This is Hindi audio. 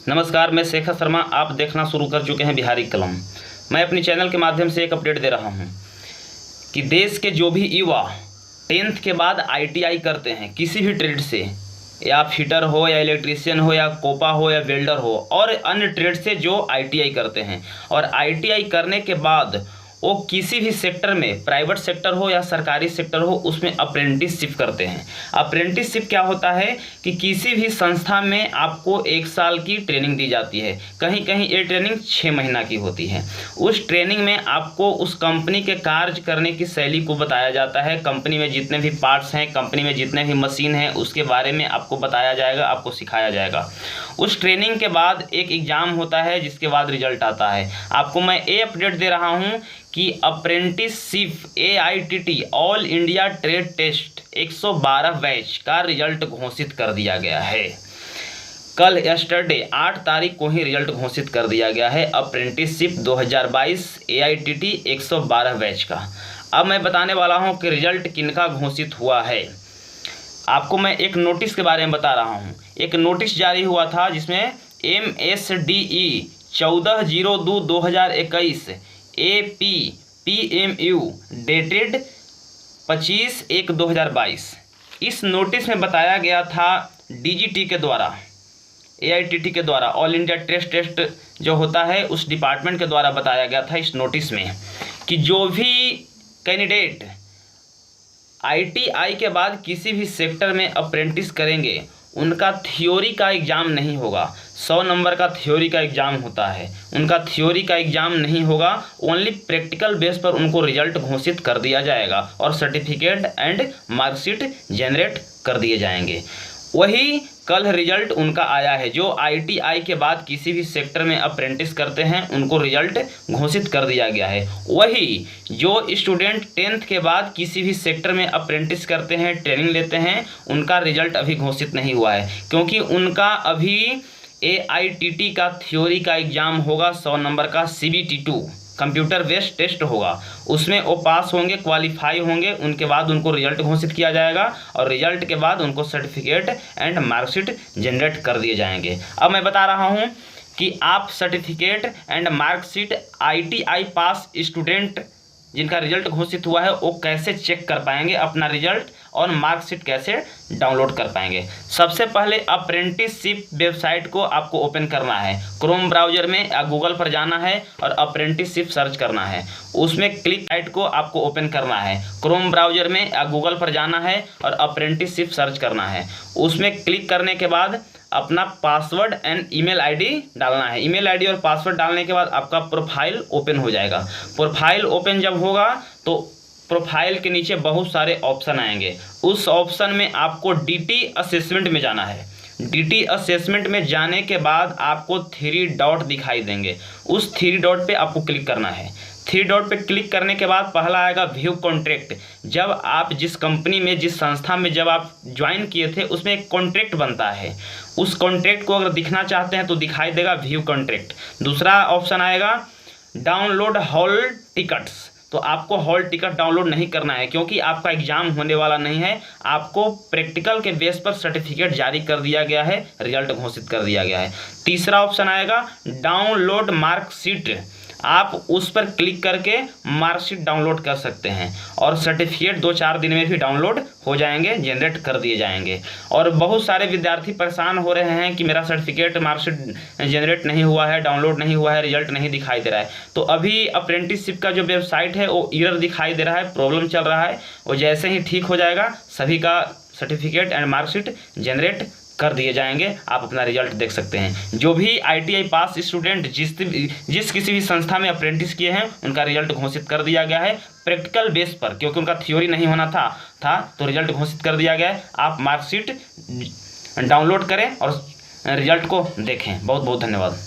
नमस्कार, मैं शेखर शर्मा। आप देखना शुरू कर चुके हैं बिहारी कलम। मैं अपनी चैनल के माध्यम से एक अपडेट दे रहा हूं कि देश के जो भी युवा 10th के बाद ITI करते हैं किसी भी ट्रेड से, या फिटर हो या इलेक्ट्रीशियन हो या कोपा हो या वेल्डर हो और अन्य ट्रेड से जो ITI करते हैं, और ITI करने के बाद वो किसी भी सेक्टर में, प्राइवेट सेक्टर हो या सरकारी सेक्टर हो, उसमें अप्रेंटिसशिप करते हैं। अप्रेंटिसशिप क्या होता है कि किसी भी संस्था में आपको 1 साल की ट्रेनिंग दी जाती है। कहीं कहीं ये ट्रेनिंग 6 महीना की होती है। उस ट्रेनिंग में आपको उस कंपनी के कार्य करने की शैली को बताया जाता है। कंपनी में जितने भी पार्ट्स हैं, कंपनी में जितने भी मशीन हैं, उसके बारे में आपको बताया जाएगा, आपको सिखाया जाएगा। उस ट्रेनिंग के बाद एक एग्ज़ाम होता है जिसके बाद रिजल्ट आता है। आपको मैं ये अपडेट दे रहा हूँ कि apprenticeship AITT all India trade test 112 batch का रिजल्ट घोषित कर दिया गया है। कल यस्टरडे 8 तारीख को ही रिजल्ट घोषित कर दिया गया है अप्रेंटिसशिप 2022 AITT 112 बैच का। अब मैं बताने वाला हूं कि रिजल्ट किनका घोषित हुआ है। आपको मैं एक नोटिस के बारे में बता रहा हूं। एक नोटिस जारी हुआ था जिसमें MSDE 14/02/2021 APPMU डेटेड 25/1/2022। इस नोटिस में बताया गया था DGT के द्वारा, AITT के द्वारा, ऑल इंडिया ट्रेड टेस्ट जो होता है उस डिपार्टमेंट के द्वारा बताया गया था इस नोटिस में कि जो भी कैंडिडेट ITI के बाद किसी भी सेक्टर में अप्रेंटिस करेंगे उनका थ्योरी का एग्ज़ाम नहीं होगा। 100 नंबर का थ्योरी का एग्ज़ाम होता है, उनका थ्योरी का एग्ज़ाम नहीं होगा। ओनली प्रैक्टिकल बेस पर उनको रिजल्ट घोषित कर दिया जाएगा और सर्टिफिकेट एंड मार्कशीट जनरेट कर दिए जाएंगे। वही कल रिजल्ट उनका आया है। जो ITI के बाद किसी भी सेक्टर में अप्रेंटिस करते हैं उनको रिजल्ट घोषित कर दिया गया है। वही जो स्टूडेंट 10th के बाद किसी भी सेक्टर में अप्रेंटिस करते हैं, ट्रेनिंग लेते हैं, उनका रिजल्ट अभी घोषित नहीं हुआ है, क्योंकि उनका अभी AITT का थ्योरी का एग्ज़ाम होगा। 100 नंबर का CBT2 कंप्यूटर बेस्ड टेस्ट होगा। उसमें वो पास होंगे, क्वालिफाई होंगे, उनके बाद उनको रिजल्ट घोषित किया जाएगा और रिजल्ट के बाद उनको सर्टिफिकेट एंड मार्कशीट जनरेट कर दिए जाएंगे। अब मैं बता रहा हूं कि आप certificate and marksheet ITI pass student जिनका रिजल्ट घोषित हुआ है वो कैसे चेक कर पाएंगे, अपना रिजल्ट और मार्कशीट कैसे डाउनलोड कर पाएंगे। सबसे पहले अप्रेंटिसशिप वेबसाइट को आपको ओपन करना है। क्रोम ब्राउज़र में या गूगल पर जाना है और अप्रेंटिसशिप सर्च करना है। उसमें क्लिक साइट को आपको ओपन करना है। क्रोम ब्राउज़र में या गूगल पर जाना है और अप्रेंटिसशिप सर्च करना है। उसमें क्लिक करने के बाद अपना पासवर्ड एंड ईमेल आईडी डालना है। ईमेल आईडी और पासवर्ड डालने के बाद आपका प्रोफाइल ओपन हो जाएगा। प्रोफाइल ओपन जब होगा तो प्रोफाइल के नीचे बहुत सारे ऑप्शन आएंगे। उस ऑप्शन में आपको DT असेसमेंट में जाना है। DT असेसमेंट में जाने के बाद आपको 3 डॉट दिखाई देंगे। उस 3 डॉट पे आपको क्लिक करना है। 3 डॉट पे क्लिक करने के बाद पहला आएगा व्यू कॉन्ट्रैक्ट। जब आप जिस कंपनी में, जिस संस्था में जब आप ज्वाइन किए थे उसमें एक कॉन्ट्रैक्ट बनता है। उस कॉन्ट्रैक्ट को अगर दिखना चाहते हैं तो दिखाई देगा व्यू कॉन्ट्रैक्ट। दूसरा ऑप्शन आएगा डाउनलोड हॉल टिकट्स। तो आपको हॉल टिकट डाउनलोड नहीं करना है क्योंकि आपका एग्जाम होने वाला नहीं है। आपको प्रैक्टिकल के बेस पर सर्टिफिकेट जारी कर दिया गया है, रिजल्ट घोषित कर दिया गया है। तीसरा ऑप्शन आएगा डाउनलोड मार्कशीट। आप उस पर क्लिक करके मार्कशीट डाउनलोड कर सकते हैं और सर्टिफिकेट 2-4 दिन में भी डाउनलोड हो जाएंगे, जनरेट कर दिए जाएंगे। और बहुत सारे विद्यार्थी परेशान हो रहे हैं कि मेरा सर्टिफिकेट मार्कशीट जनरेट नहीं हुआ है, डाउनलोड नहीं हुआ है, रिजल्ट नहीं दिखाई दे रहा है। तो अभी अप्रेंटिसशिप का जो वेबसाइट है वो एरर दिखाई दे रहा है, प्रॉब्लम चल रहा है। और जैसे ही ठीक हो जाएगा सभी का सर्टिफिकेट एंड मार्कशीट जनरेट कर दिए जाएंगे। आप अपना रिजल्ट देख सकते हैं। जो भी ITI पास स्टूडेंट जिस किसी भी संस्था में अप्रेंटिस किए हैं उनका रिजल्ट घोषित कर दिया गया है प्रैक्टिकल बेस पर, क्योंकि उनका थ्योरी नहीं होना था तो रिजल्ट घोषित कर दिया गया है। आप मार्कशीट डाउनलोड करें और रिजल्ट को देखें। बहुत बहुत धन्यवाद।